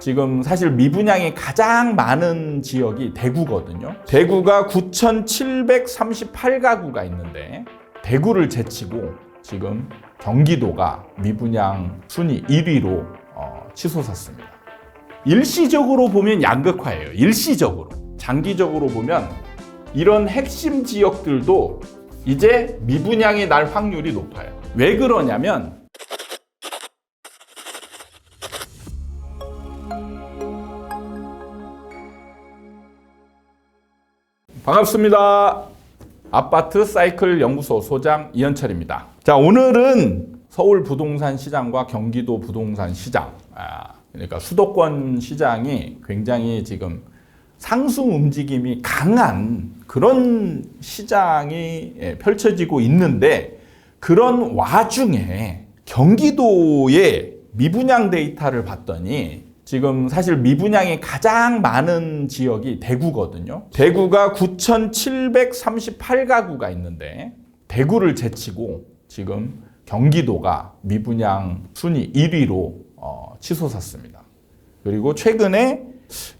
지금 사실 미분양이 가장 많은 지역이 대구거든요. 대구가 9,738가구가 있는데 대구를 제치고 지금 경기도가 미분양 순위 1위로 치솟았습니다. 일시적으로 보면 양극화예요. 일시적으로. 장기적으로 보면 이런 핵심 지역들도 이제 미분양이 날 확률이 높아요. 왜 그러냐면 반갑습니다. 아파트 사이클 연구소 소장 이현철입니다. 자, 오늘은 서울 부동산 시장과 경기도 부동산 시장, 그러니까 수도권 시장이 굉장히 지금 상승 움직임이 강한 그런 시장이 펼쳐지고 있는데, 그런 와중에 경기도의 미분양 데이터를 봤더니 지금 사실 미분양이 가장 많은 지역이 대구거든요. 대구가 9,738가구가 있는데 대구를 제치고 지금 경기도가 미분양 순위 1위로 치솟았습니다. 그리고 최근에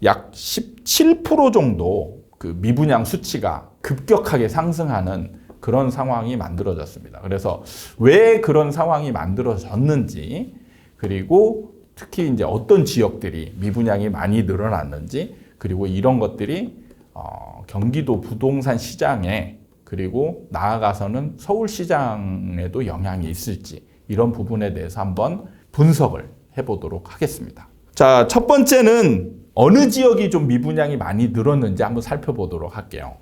약 17% 정도 그 미분양 수치가 급격하게 상승하는 그런 상황이 만들어졌습니다. 그래서 왜 그런 상황이 만들어졌는지, 그리고 특히 이제 어떤 지역들이 미분양이 많이 늘어났는지, 그리고 이런 것들이 경기도 부동산 시장에, 그리고 나아가서는 서울 시장에도 영향이 있을지, 이런 부분에 대해서 한번 분석을 해보도록 하겠습니다. 자, 첫 번째는 어느 지역이 좀 미분양이 많이 늘었는지 한번 살펴보도록 할게요.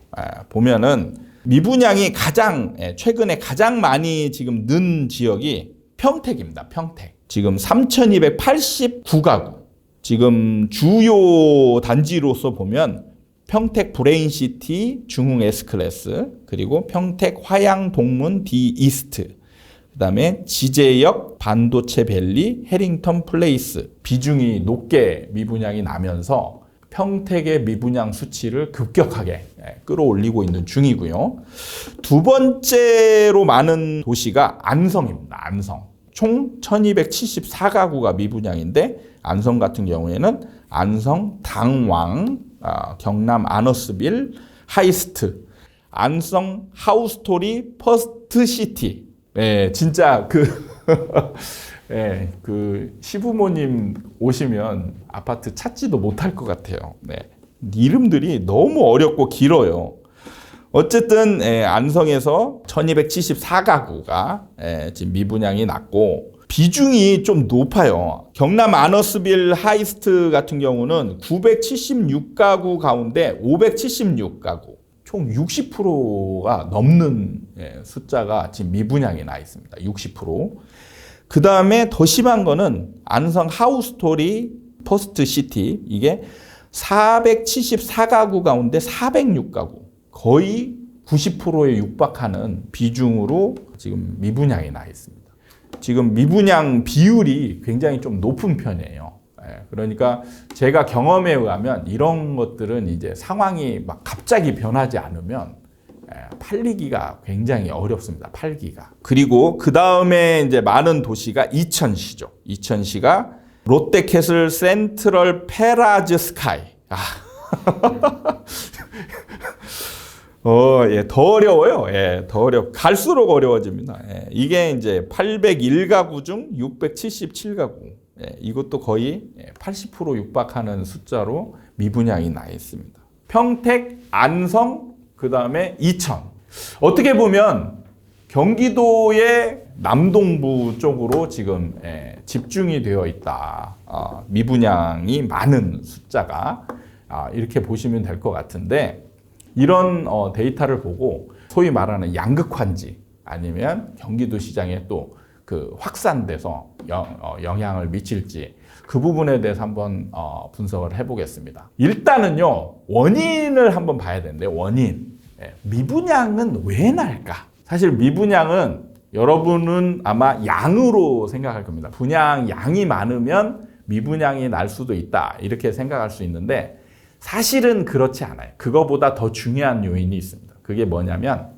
보면은 미분양이 최근에 가장 많이 지금 는 지역이 평택입니다. 평택. 지금 3,289가구. 지금 주요 단지로서 보면 평택 브레인시티 중흥 S클래스, 그리고 평택 화양 동문 D 이스트, 그 다음에 지제역 반도체 밸리 해링턴 플레이스. 비중이 높게 미분양이 나면서 평택의 미분양 수치를 급격하게 끌어올리고 있는 중이고요. 두 번째로 많은 도시가 안성입니다. 안성. 총 1,274가구가 미분양인데, 안성 같은 경우에는 안성, 당왕, 경남 아너스빌, 하이스트, 안성 하우스토리 퍼스트시티. 진짜 그 시부모님 오시면 아파트 찾지도 못할 것 같아요. 이름들이 너무 어렵고 길어요. 어쨌든 안성에서 1,274가구가 지금 미분양이 났고, 비중이 좀 높아요. 경남 아너스빌 하이스트 같은 경우는 976가구 가운데 576가구, 총 60%가 넘는 숫자가 지금 미분양이 나 있습니다. 60%. 그 다음에 더 심한 거는 안성 하우스토리 퍼스트시티. 이게 474가구 가운데 406가구. 거의 90%에 육박하는 비중으로 지금 미분양이 나 있습니다. 지금 미분양 비율이 굉장히 좀 높은 편이에요. 그러니까 제가 경험에 의하면 이런 것들은 이제 상황이 막 갑자기 변하지 않으면 팔리기가 굉장히 어렵습니다. 팔기가. 그리고 그 다음에 이제 많은 도시가 이천시죠. 이천시가 롯데캐슬 센트럴 페라즈 스카이. 더 어려워요. 더 갈수록 어려워집니다. 이게 이제 801가구 중 677가구. 이것도 거의 80% 육박하는 숫자로 미분양이 나 있습니다. 평택, 안성, 그 다음에 이천. 어떻게 보면 경기도의 남동부 쪽으로 지금 집중이 되어 있다. 미분양이 많은 숫자가. 이렇게 보시면 될 것 같은데, 이런 데이터를 보고 소위 말하는 양극화인지, 아니면 경기도 시장에 또 그 확산돼서 영향을 미칠지, 그 부분에 대해서 한번 분석을 해보겠습니다. 일단은요, 원인을 한번 봐야 되는데, 원인. 미분양은 왜 날까? 사실 미분양은 여러분은 아마 양으로 생각할 겁니다. 분양 양이 많으면 미분양이 날 수도 있다, 이렇게 생각할 수 있는데, 사실은 그렇지 않아요. 그거보다 더 중요한 요인이 있습니다. 그게 뭐냐면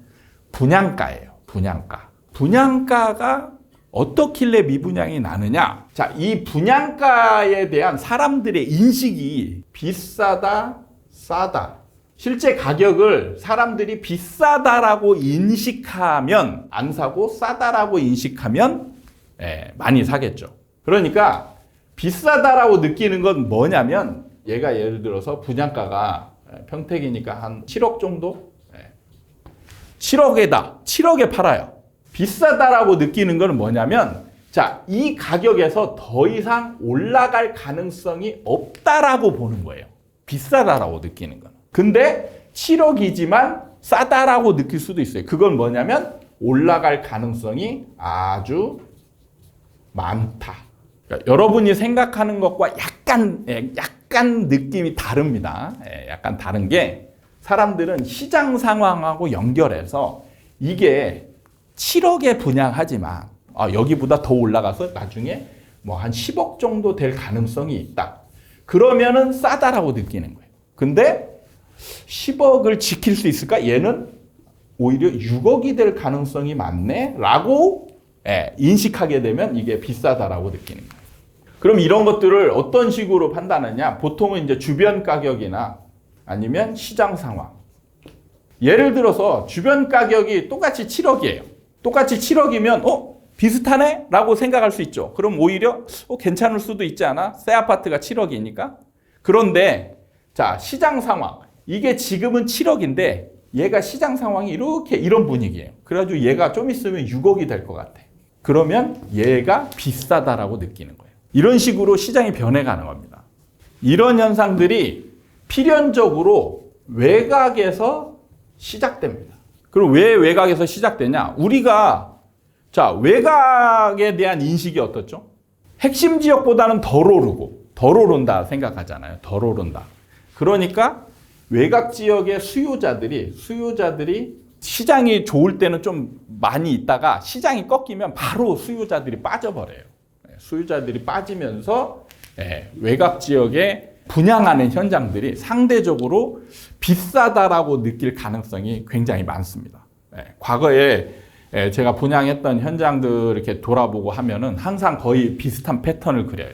분양가예요. 분양가. 분양가가 어떻길래 미분양이 나느냐? 자, 이 분양가에 대한 사람들의 인식이 비싸다, 싸다. 실제 가격을 사람들이 비싸다라고 인식하면 안 사고 싸다라고 인식하면 많이 사겠죠. 그러니까 비싸다라고 느끼는 건 뭐냐면 얘가 예를 들어서 분양가가 평택이니까 한 7억 정도? 7억에 팔아요. 비싸다라고 느끼는 건 뭐냐면 자, 이 가격에서 더 이상 올라갈 가능성이 없다라고 보는 거예요. 비싸다라고 느끼는 건. 근데 7억이지만 싸다라고 느낄 수도 있어요. 그건 뭐냐면 올라갈 가능성이 아주 많다. 그러니까 여러분이 생각하는 것과 약간 느낌이 다릅니다. 약간 다른 게 사람들은 시장 상황하고 연결해서 이게 7억에 분양하지만 여기보다 더 올라가서 나중에 뭐 한 10억 정도 될 가능성이 있다. 그러면은 싸다라고 느끼는 거예요. 근데 10억을 지킬 수 있을까? 얘는 오히려 6억이 될 가능성이 많네? 라고 인식하게 되면 이게 비싸다라고 느끼는 거예요. 그럼 이런 것들을 어떤 식으로 판단하냐? 보통은 이제 주변 가격이나 아니면 시장 상황. 예를 들어서 주변 가격이 똑같이 7억이에요. 똑같이 7억이면 비슷하네? 라고 생각할 수 있죠. 그럼 오히려 괜찮을 수도 있지 않아? 새 아파트가 7억이니까. 그런데 자, 시장 상황. 이게 지금은 7억인데 얘가 시장 상황이 이런 분위기예요. 그래가지고 얘가 좀 있으면 6억이 될 것 같아. 그러면 얘가 비싸다라고 느끼는 거예요. 이런 식으로 시장이 변해가는 겁니다. 이런 현상들이 필연적으로 외곽에서 시작됩니다. 그럼 왜 외곽에서 시작되냐? 우리가 자, 외곽에 대한 인식이 어떻죠? 핵심 지역보다는 덜 오른다 생각하잖아요. 덜 오른다. 그러니까 외곽 지역의 수요자들이 시장이 좋을 때는 좀 많이 있다가 시장이 꺾이면 바로 수요자들이 빠져버려요. 수요자들이 빠지면서 외곽 지역에 분양하는 현장들이 상대적으로 비싸다라고 느낄 가능성이 굉장히 많습니다. 과거에 제가 분양했던 현장들 이렇게 돌아보고 하면은 항상 거의 비슷한 패턴을 그려요.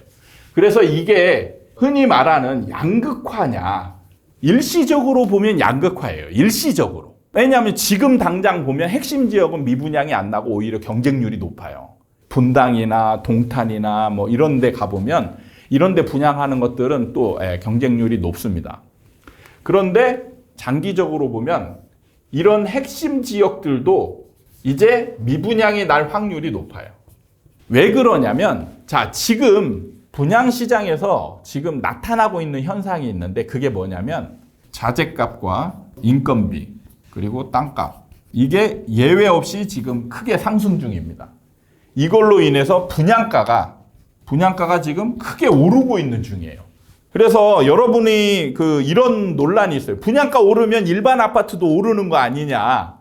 그래서 이게 흔히 말하는 양극화냐? 일시적으로 보면 양극화예요. 일시적으로. 왜냐하면 지금 당장 보면 핵심 지역은 미분양이 안 나고 오히려 경쟁률이 높아요. 분당이나 동탄이나 뭐 이런 데 가보면 이런 데 분양하는 것들은 또 경쟁률이 높습니다. 그런데 장기적으로 보면 이런 핵심 지역들도 이제 미분양이 날 확률이 높아요. 왜 그러냐면 자, 지금 분양시장에서 지금 나타나고 있는 현상이 있는데 그게 뭐냐면 자재값과 인건비 그리고 땅값 이게 예외 없이 지금 크게 상승 중입니다. 이걸로 인해서 분양가가 지금 크게 오르고 있는 중이에요. 그래서 여러분이 이런 논란이 있어요. 분양가 오르면 일반 아파트도 오르는 거 아니냐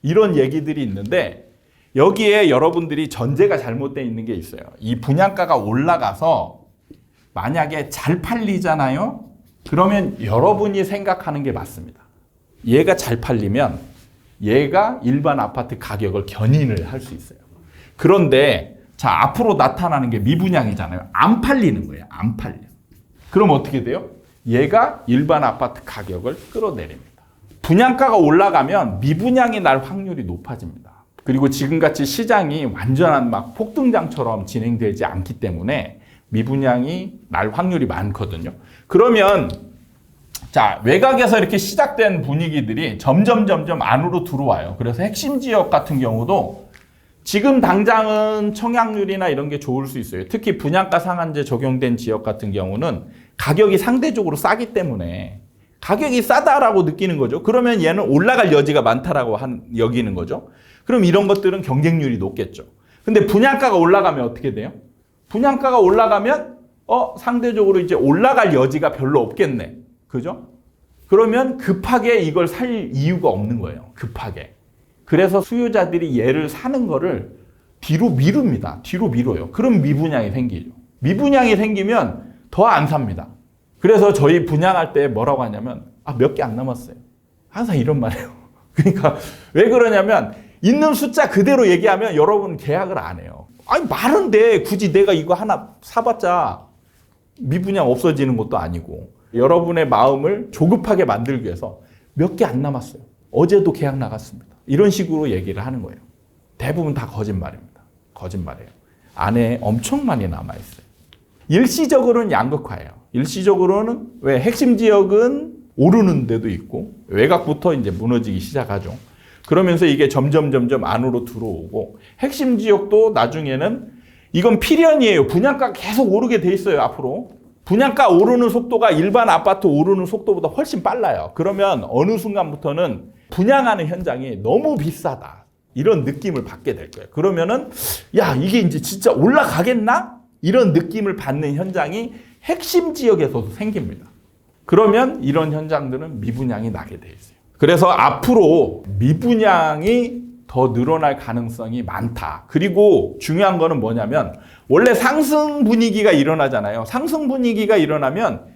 이런 얘기들이 있는데 여기에 여러분들이 전제가 잘못되어 있는 게 있어요. 이 분양가가 올라가서 만약에 잘 팔리잖아요. 그러면 여러분이 생각하는 게 맞습니다. 얘가 잘 팔리면 얘가 일반 아파트 가격을 견인을 할 수 있어요. 그런데 자, 앞으로 나타나는 게 미분양이잖아요. 안 팔리는 거예요. 안 팔려. 그럼 어떻게 돼요? 얘가 일반 아파트 가격을 끌어내립니다. 분양가가 올라가면 미분양이 날 확률이 높아집니다. 그리고 지금같이 시장이 완전한 막 폭등장처럼 진행되지 않기 때문에 미분양이 날 확률이 많거든요. 그러면 자, 외곽에서 이렇게 시작된 분위기들이 점점 안으로 들어와요. 그래서 핵심 지역 같은 경우도 지금 당장은 청약률이나 이런 게 좋을 수 있어요. 특히 분양가 상한제 적용된 지역 같은 경우는 가격이 상대적으로 싸기 때문에 가격이 싸다라고 느끼는 거죠. 그러면 얘는 올라갈 여지가 많다라고 여기는 거죠. 그럼 이런 것들은 경쟁률이 높겠죠. 근데 분양가가 올라가면 어떻게 돼요? 분양가가 올라가면 상대적으로 이제 올라갈 여지가 별로 없겠네. 그죠? 그러면 급하게 이걸 살 이유가 없는 거예요. 급하게. 그래서 수요자들이 얘를 사는 거를 뒤로 미룹니다. 뒤로 미뤄요. 그럼 미분양이 생기죠. 미분양이 생기면 더 안 삽니다. 그래서 저희 분양할 때 뭐라고 하냐면 몇 개 안 남았어요. 항상 이런 말이에요. 그러니까 왜 그러냐면 있는 숫자 그대로 얘기하면 여러분 계약을 안 해요. 아니 많은데 굳이 내가 이거 하나 사봤자 미분양 없어지는 것도 아니고 여러분의 마음을 조급하게 만들기 위해서 몇 개 안 남았어요. 어제도 계약 나갔습니다. 이런 식으로 얘기를 하는 거예요. 대부분 다 거짓말입니다. 거짓말이에요. 안에 엄청 많이 남아있어요. 일시적으로는 양극화예요. 일시적으로는 왜 핵심 지역은 오르는 데도 있고 외곽부터 이제 무너지기 시작하죠. 그러면서 이게 점점 안으로 들어오고 핵심 지역도 나중에는 이건 필연이에요. 분양가 계속 오르게 돼 있어요. 앞으로. 분양가 오르는 속도가 일반 아파트 오르는 속도보다 훨씬 빨라요. 그러면 어느 순간부터는 분양하는 현장이 너무 비싸다. 이런 느낌을 받게 될 거예요. 그러면은 야 이게 이제 진짜 올라가겠나? 이런 느낌을 받는 현장이 핵심 지역에서도 생깁니다. 그러면 이런 현장들은 미분양이 나게 돼 있어요. 그래서 앞으로 미분양이 더 늘어날 가능성이 많다. 그리고 중요한 거는 뭐냐면 원래 상승 분위기가 일어나잖아요. 상승 분위기가 일어나면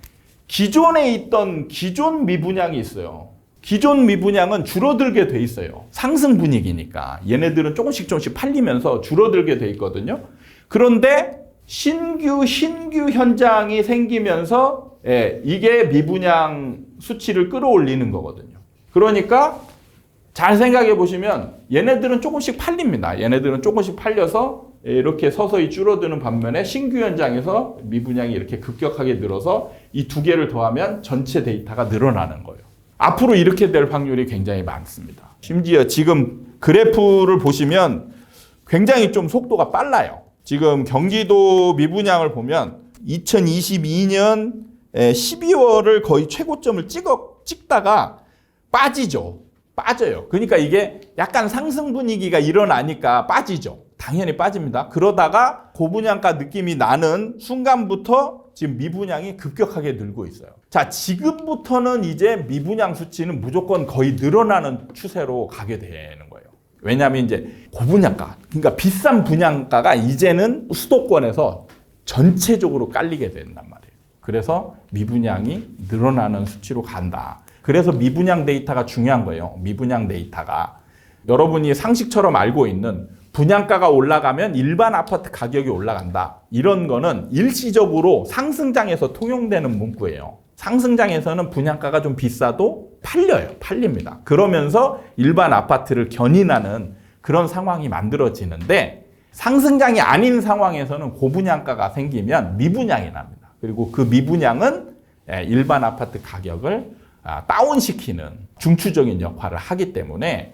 기존에 있던 기존 미분양이 있어요. 기존 미분양은 줄어들게 돼 있어요. 상승 분위기니까. 얘네들은 조금씩 팔리면서 줄어들게 돼 있거든요. 그런데 신규 현장이 생기면서 이게 미분양 수치를 끌어올리는 거거든요. 그러니까 잘 생각해 보시면 얘네들은 조금씩 팔립니다. 얘네들은 조금씩 팔려서 이렇게 서서히 줄어드는 반면에 신규 현장에서 미분양이 이렇게 급격하게 늘어서 이 두 개를 더하면 전체 데이터가 늘어나는 거예요. 앞으로 이렇게 될 확률이 굉장히 많습니다. 심지어 지금 그래프를 보시면 굉장히 좀 속도가 빨라요. 지금 경기도 미분양을 보면 2022년 12월을 거의 최고점을 찍다가 빠져요. 그러니까 이게 약간 상승 분위기가 일어나니까 빠지죠. 당연히 빠집니다. 그러다가 고분양가 느낌이 나는 순간부터 지금 미분양이 급격하게 늘고 있어요. 자, 지금부터는 이제 미분양 수치는 무조건 거의 늘어나는 추세로 가게 되는 거예요. 왜냐하면 이제 고분양가, 그러니까 비싼 분양가가 이제는 수도권에서 전체적으로 깔리게 된단 말이에요. 그래서 미분양이 늘어나는 수치로 간다. 그래서 미분양 데이터가 중요한 거예요. 미분양 데이터가. 여러분이 상식처럼 알고 있는 분양가가 올라가면 일반 아파트 가격이 올라간다. 이런 거는 일시적으로 상승장에서 통용되는 문구예요. 상승장에서는 분양가가 좀 비싸도 팔립니다. 그러면서 일반 아파트를 견인하는 그런 상황이 만들어지는데 상승장이 아닌 상황에서는 고분양가가 생기면 미분양이 납니다. 그리고 그 미분양은 일반 아파트 가격을 다운시키는 중추적인 역할을 하기 때문에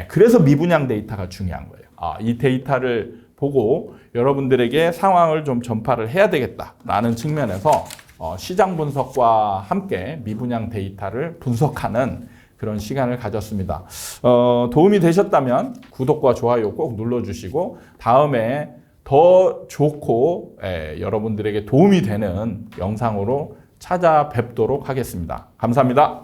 그래서 미분양 데이터가 중요한 거예요. 이 데이터를 보고 여러분들에게 상황을 좀 전파를 해야 되겠다라는 측면에서 시장 분석과 함께 미분양 데이터를 분석하는 그런 시간을 가졌습니다. 도움이 되셨다면 구독과 좋아요 꼭 눌러주시고 다음에 더 좋고 여러분들에게 도움이 되는 영상으로 찾아뵙도록 하겠습니다. 감사합니다.